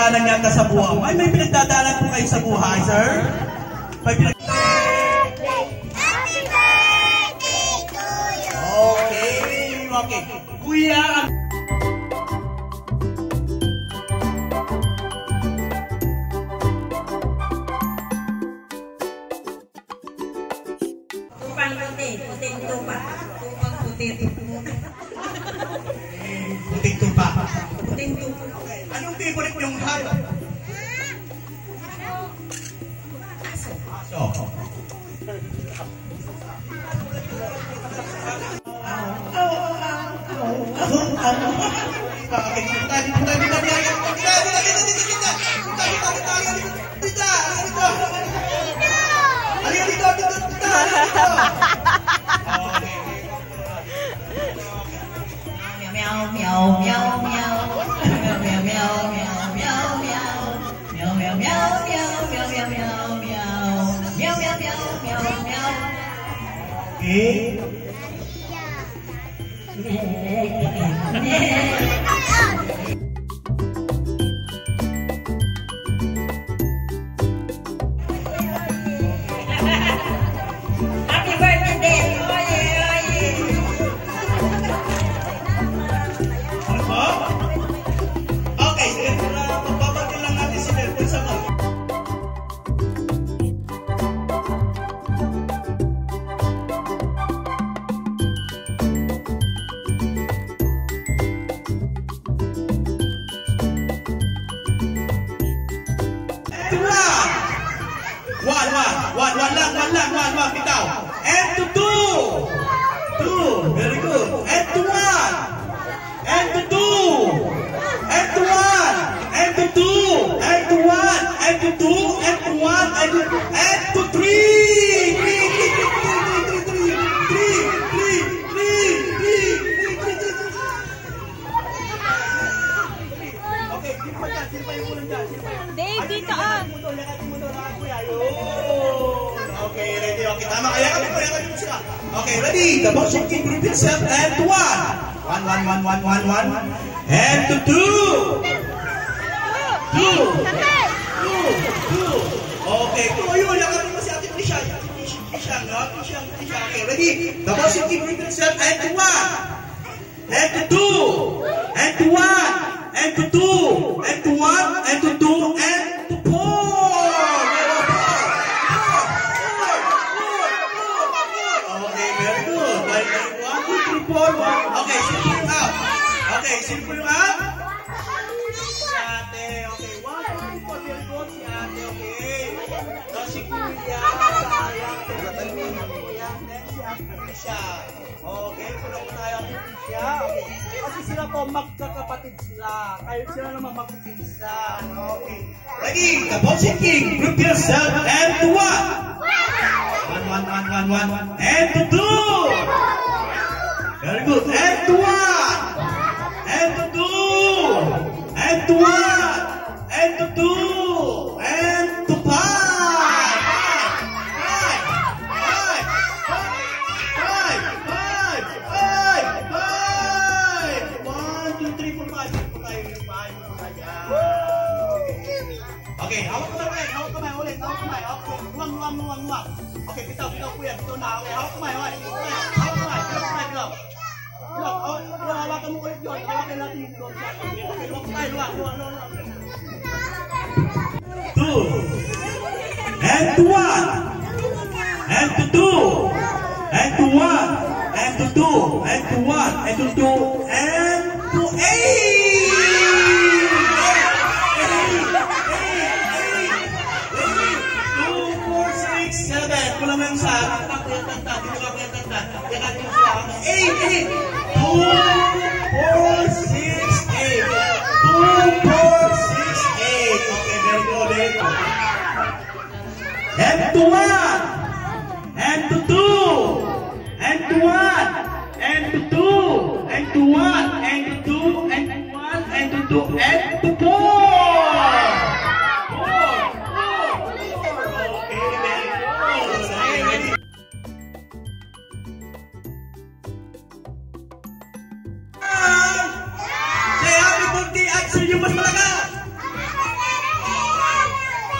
pinagdadaanan yata sa buhay. May pinagdadaanan po kayo sa buhay, sir? May Happy birthday to you! Okay. Kuya, Tupang puti, puting tupa. Tupang puti. puting tupa. Puting tupa. Okay. Anong favorite niyong hayop? Aso. Happy birthday! Okay, pagbabagin lang natin si Nelson sa mga. One, bitaw. And to two. Very good. And to one. And to two. And to one. And to two. And to one. And to two. And to one. And to three. Okay, sino pa yung ulan dyan? Dave, dito ah. Okay, ready? Okay, tama. Kaya kami po sila. Okay, ready? The boxing king group itself and one. One. And to two. Two. Okay, yun. Yakapin mo si Ate Trisha. Okay, ready? The boxing king group itself and to one. And to two. And to one. And to two. And to one. And to two. And to four. Okay, simple yung out. Si Ate, okay. 1, 2, 3, 4, very good. Si Ate, okay. So, si Kuya, sayang. Kuya, next si Ate Trisha. Okay, puno ko tayo ang Trisha. Okay. Kasi sila po, magkakapatid sila. Kayo sila naman magpipinsan. Okay. Ready? The boxing king, group yourself and to one. One. And to two. Very good. And to one. And to two. And to one. And to two. And to five. Five. 1, 2, 3, 4, 5. Okay, hawak kamay ulit. Okay, luwang. Okay, bitaw kuya. Bitaw na. Okay, hawak kamay. Bitaw. Hawakan mo ulit yun. Hawakan natin yung doon. Okay, luwang. Two. And to one. And to two. And to one. And to two. And to one. And to two. And to eight. 2, 4, 6, 7. Kulang lang sa tanta. Eight. 2, 4, 6, 8. 2, 4, 6, 8. Okay, very good. And to one. And to two. And to one. And to two. And to one. And to two. And to one. And to two. And to four. Say happy birthday at sa inyo mas malakas!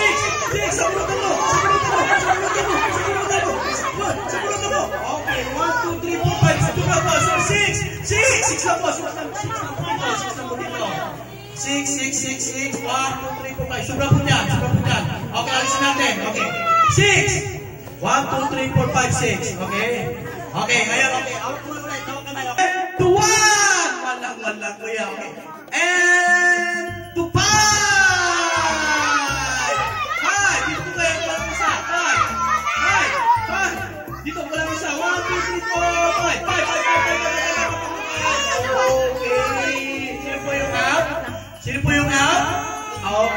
6. Sa pulutan mo. Okay, 1, 2, 3, 4, 5. Sobra po. 6. 6 na po. 6 na po dito. 6. 1, 2, 3, 4, 5. Sobra po dyan. Okay, alisin natin. Okay. 6. 1, 2, 3, 4, 5, 6. Okay. Okay, ngayon. Okay. Out mo ulit. Tawag ka na. Okay. To 1. Walang kuya. Okay. And to 5. 5. Dito po kayo. Walang isa. 5. Dito walang isa. 1, 2, 3, 4, 5. 5. Okay. Sino po yung out? Out.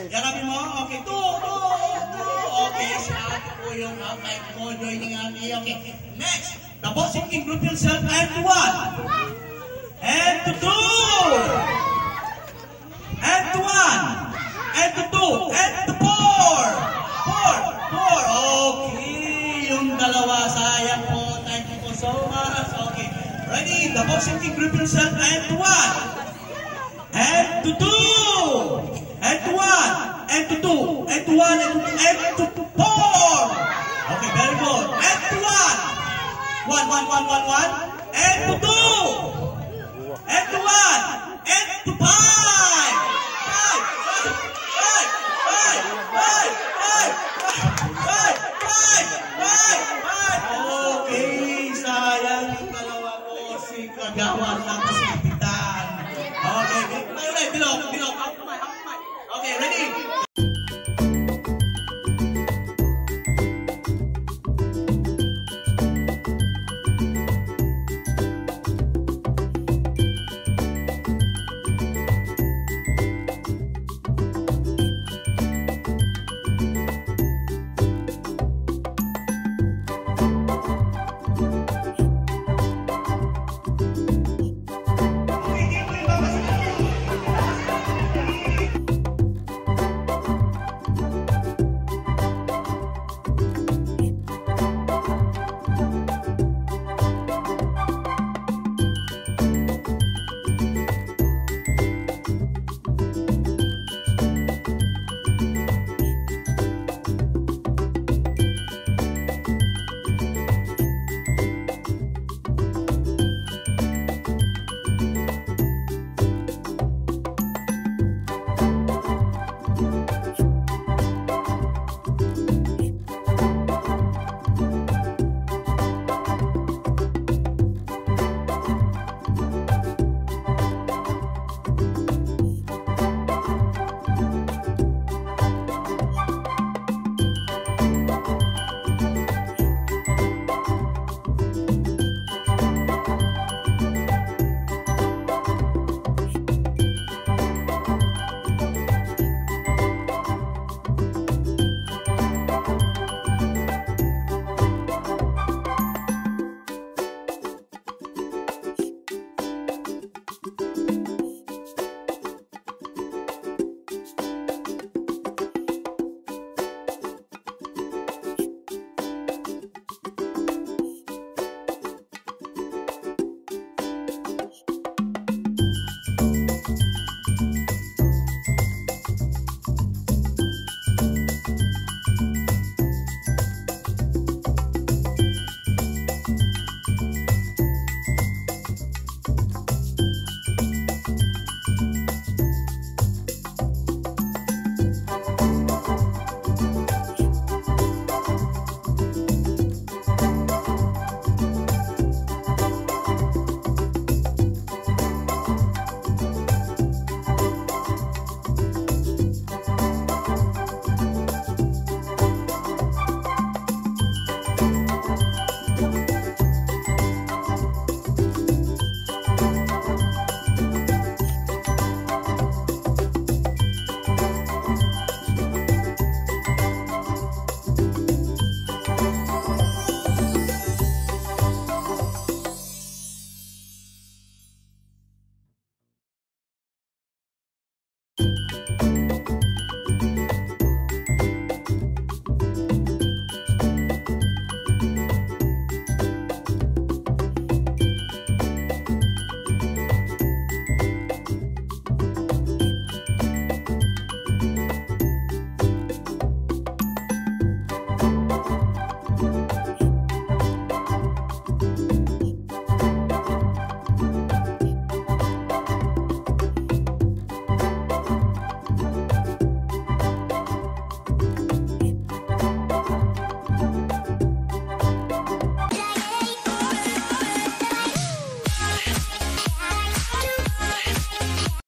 Yakapin mo? Okay, 2. Okay, sa atin po yung outside mo, joining ate. Okay, next. Tapos, group yourself and to 1. And to 2. And to 1. And to 2. And to 4. 4. Okay, yung dalawa, sayang po. Thank you po so much. Okay, ready? Tapos, group yourself and to 1. And to 2. And to 1, and to 2, and to 1, and to 4. Okay, very good. And to 1. 1, and to 2. And to 1, and to 5. 5. Okay, sayang yung dalawa ko si Kagawan ng Kasipitan. Okay, bilog. Okay, ready?